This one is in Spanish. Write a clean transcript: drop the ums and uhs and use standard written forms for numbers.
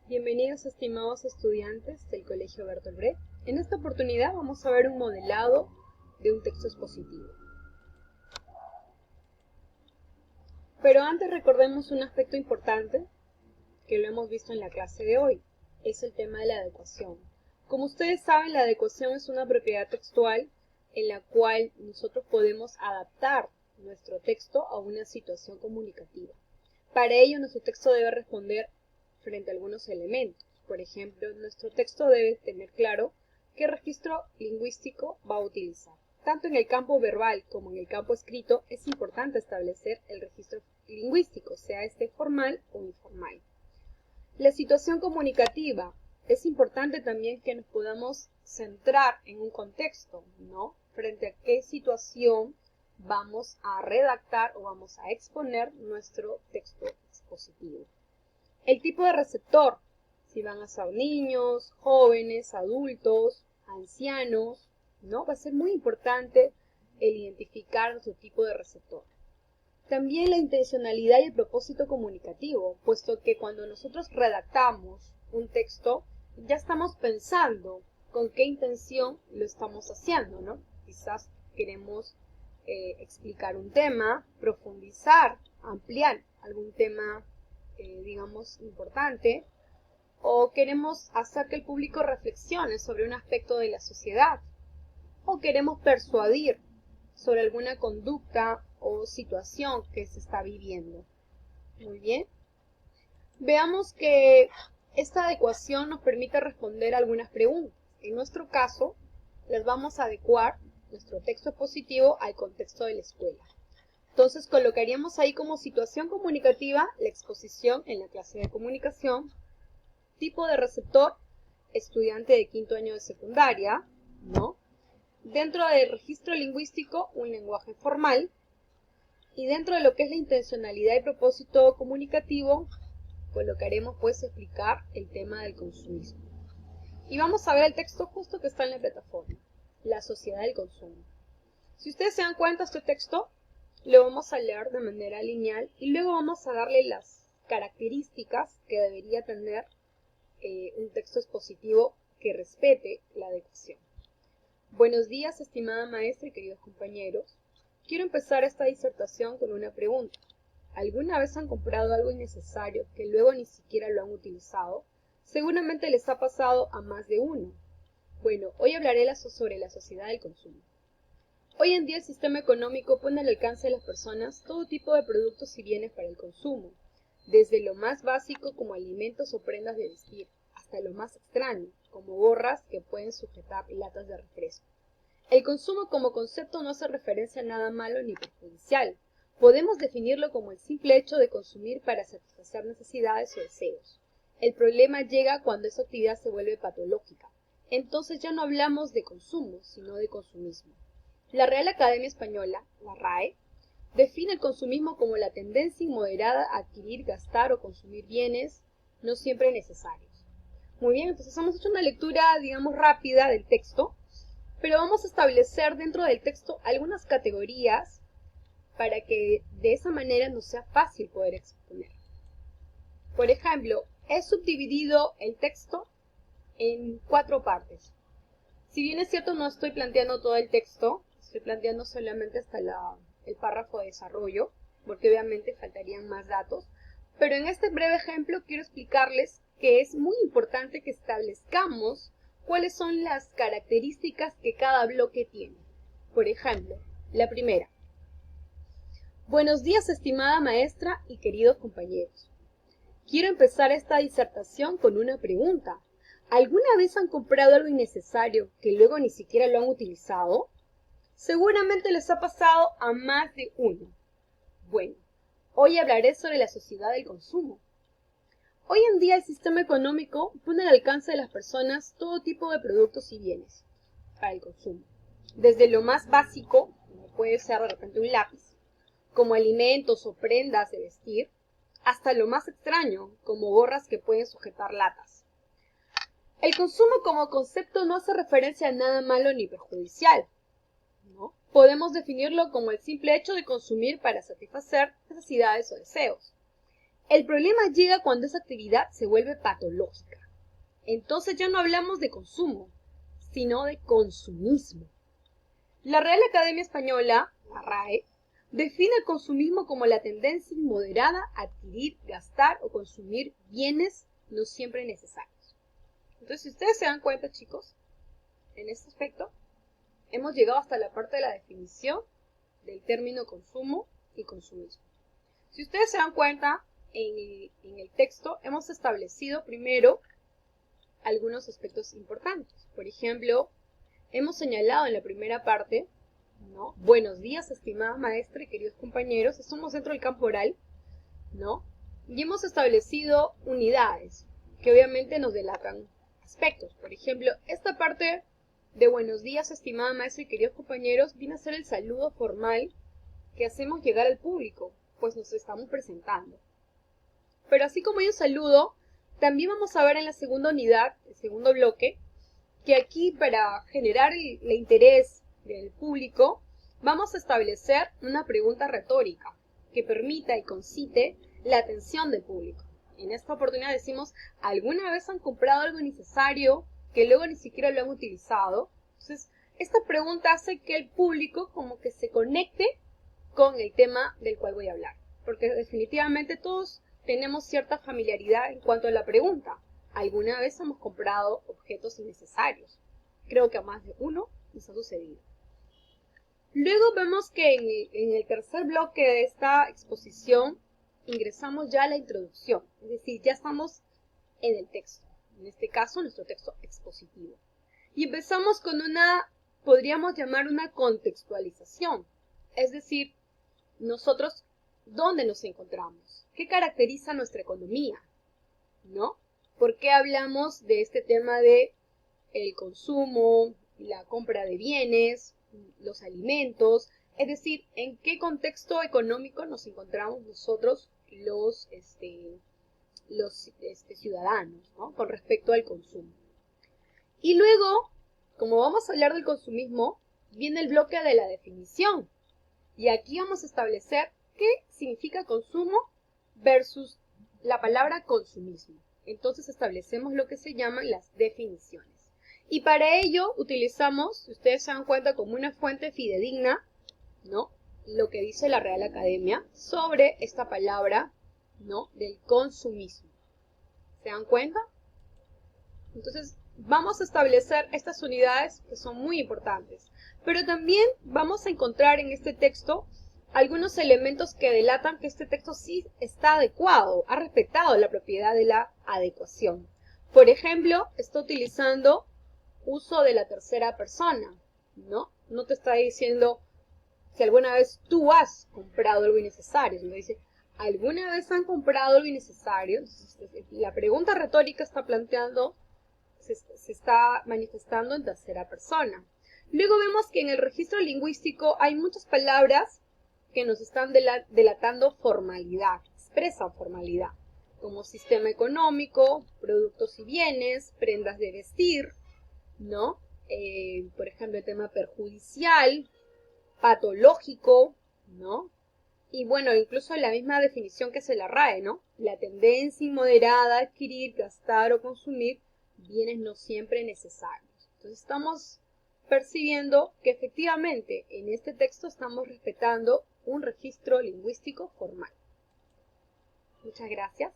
Bienvenidos estimados estudiantes del Colegio Bertolt Brecht. En esta oportunidad vamos a ver un modelado de un texto expositivo. Pero antes recordemos un aspecto importante que lo hemos visto en la clase de hoy, es el tema de la adecuación. Como ustedes saben, la adecuación es una propiedad textual en la cual nosotros podemos adaptar nuestro texto a una situación comunicativa. Para ello, nuestro texto debe responder frente a algunos elementos. Por ejemplo, nuestro texto debe tener claro qué registro lingüístico va a utilizar. Tanto en el campo verbal como en el campo escrito es importante establecer el registro lingüístico, sea este formal o informal. La situación comunicativa. Es importante también que nos podamos centrar en un contexto, ¿no? Frente a qué situación vamos a redactar o vamos a exponer nuestro texto expositivo. El tipo de receptor, si van a ser niños, jóvenes, adultos, ancianos, ¿no? Va a ser muy importante el identificar nuestro tipo de receptor. También la intencionalidad y el propósito comunicativo, puesto que cuando nosotros redactamos un texto, ya estamos pensando con qué intención lo estamos haciendo, ¿no? Quizás queremos explicar un tema, profundizar, ampliar algún tema, digamos, importante, o queremos hacer que el público reflexione sobre un aspecto de la sociedad, o queremos persuadir sobre alguna conducta o situación que se está viviendo. Muy bien. Veamos que esta adecuación nos permite responder algunas preguntas. En nuestro caso, les vamos a adecuar nuestro texto expositivo al contexto de la escuela. Entonces colocaríamos ahí como situación comunicativa la exposición en la clase de comunicación, tipo de receptor, estudiante de quinto año de secundaria, ¿no? Dentro del registro lingüístico, un lenguaje formal, y dentro de lo que es la intencionalidad y propósito comunicativo, colocaremos pues explicar el tema del consumismo. Y vamos a ver el texto justo que está en la plataforma, la sociedad del consumo. Si ustedes se dan cuenta, este texto lo vamos a leer de manera lineal y luego vamos a darle las características que debería tener un texto expositivo que respete la adecuación. Buenos días, estimada maestra y queridos compañeros. Quiero empezar esta disertación con una pregunta. ¿Alguna vez han comprado algo innecesario que luego ni siquiera lo han utilizado? Seguramente les ha pasado a más de uno. Bueno, hoy hablaré sobre la sociedad del consumo. Hoy en día el sistema económico pone al alcance de las personas todo tipo de productos y bienes para el consumo, desde lo más básico como alimentos o prendas de vestir, hasta lo más extraño, como gorras que pueden sujetar latas de refresco. El consumo como concepto no hace referencia a nada malo ni perjudicial. Podemos definirlo como el simple hecho de consumir para satisfacer necesidades o deseos. El problema llega cuando esa actividad se vuelve patológica. Entonces ya no hablamos de consumo, sino de consumismo. La Real Academia Española, la RAE, define el consumismo como la tendencia inmoderada a adquirir, gastar o consumir bienes no siempre necesarios. Muy bien, entonces hemos hecho una lectura, digamos, rápida del texto, pero vamos a establecer dentro del texto algunas categorías para que de esa manera nos sea fácil poder exponer. Por ejemplo, he subdividido el texto en 4 partes. Si bien es cierto, no estoy planteando todo el texto, estoy planteando solamente hasta el párrafo de desarrollo, porque obviamente faltarían más datos, pero en este breve ejemplo quiero explicarles que es muy importante que establezcamos cuáles son las características que cada bloque tiene. Por ejemplo, la primera. Buenos días, estimada maestra y queridos compañeros. Quiero empezar esta disertación con una pregunta. ¿Alguna vez han comprado algo innecesario que luego ni siquiera lo han utilizado? Seguramente les ha pasado a más de uno. Bueno, hoy hablaré sobre la sociedad del consumo. Hoy en día el sistema económico pone al alcance de las personas todo tipo de productos y bienes para el consumo. Desde lo más básico, como puede ser de repente un lápiz, como alimentos o prendas de vestir, hasta lo más extraño, como gorras que pueden sujetar latas. El consumo como concepto no hace referencia a nada malo ni perjudicial, ¿no? Podemos definirlo como el simple hecho de consumir para satisfacer necesidades o deseos. El problema llega cuando esa actividad se vuelve patológica. Entonces ya no hablamos de consumo, sino de consumismo. La Real Academia Española, la RAE, define el consumismo como la tendencia inmoderada a adquirir, gastar o consumir bienes no siempre necesarios. Entonces, si ustedes se dan cuenta, chicos, en este aspecto, hemos llegado hasta la parte de la definición del término consumo y consumismo. Si ustedes se dan cuenta, en el texto hemos establecido primero algunos aspectos importantes. Por ejemplo, hemos señalado en la primera parte, ¿no? Buenos días, estimada maestra y queridos compañeros. Estamos dentro del campo oral, ¿no? Y hemos establecido unidades que obviamente nos delatan aspectos. Por ejemplo, esta parte de buenos días, estimada maestra y queridos compañeros, viene a ser el saludo formal que hacemos llegar al público, pues nos estamos presentando. Pero así como hay un saludo, también vamos a ver en la segunda unidad, el segundo bloque, que aquí para generar el interés del público, vamos a establecer una pregunta retórica que permita y concite la atención del público. En esta oportunidad decimos, ¿alguna vez han comprado algo innecesario que luego ni siquiera lo han utilizado? Entonces, esta pregunta hace que el público como que se conecte con el tema del cual voy a hablar. Porque definitivamente todos tenemos cierta familiaridad en cuanto a la pregunta. ¿Alguna vez hemos comprado objetos innecesarios? Creo que a más de uno nos ha sucedido. Luego vemos que en el tercer bloque de esta exposición ingresamos ya a la introducción. Es decir, ya estamos en el texto. En este caso, nuestro texto expositivo. Y empezamos con una, podríamos llamar una contextualización. Es decir, nosotros, ¿dónde nos encontramos? ¿Qué caracteriza nuestra economía? ¿No? ¿Por qué hablamos de este tema de el consumo, la compra de bienes, los alimentos? Es decir, ¿en qué contexto económico nos encontramos nosotros los ciudadanos, ¿no? Con respecto al consumo? Y luego, como vamos a hablar del consumismo, viene el bloque de la definición. Y aquí vamos a establecer qué significa consumo versus la palabra consumismo. Entonces establecemos lo que se llaman las definiciones. Y para ello utilizamos, si ustedes se dan cuenta, como una fuente fidedigna, ¿no? Lo que dice la Real Academia sobre esta palabra, ¿no? Del consumismo. ¿Se dan cuenta? Entonces vamos a establecer estas unidades que son muy importantes. Pero también vamos a encontrar en este texto algunos elementos que delatan que este texto sí está adecuado, ha respetado la propiedad de la adecuación. Por ejemplo, está utilizando uso de la tercera persona, ¿no? No te está diciendo si alguna vez tú has comprado algo innecesario, sino dice, ¿alguna vez han comprado algo innecesario? Entonces, la pregunta retórica está planteando, se está manifestando en tercera persona. Luego vemos que en el registro lingüístico hay muchas palabras que nos están delatando formalidad, expresan formalidad, como sistema económico, productos y bienes, prendas de vestir, ¿no? Por ejemplo, el tema perjudicial, patológico, ¿no? Y bueno, incluso la misma definición que se la RAE, ¿no? La tendencia inmoderada a adquirir, gastar o consumir bienes no siempre necesarios. Entonces estamos percibiendo que efectivamente en este texto estamos respetando un registro lingüístico formal. Muchas gracias.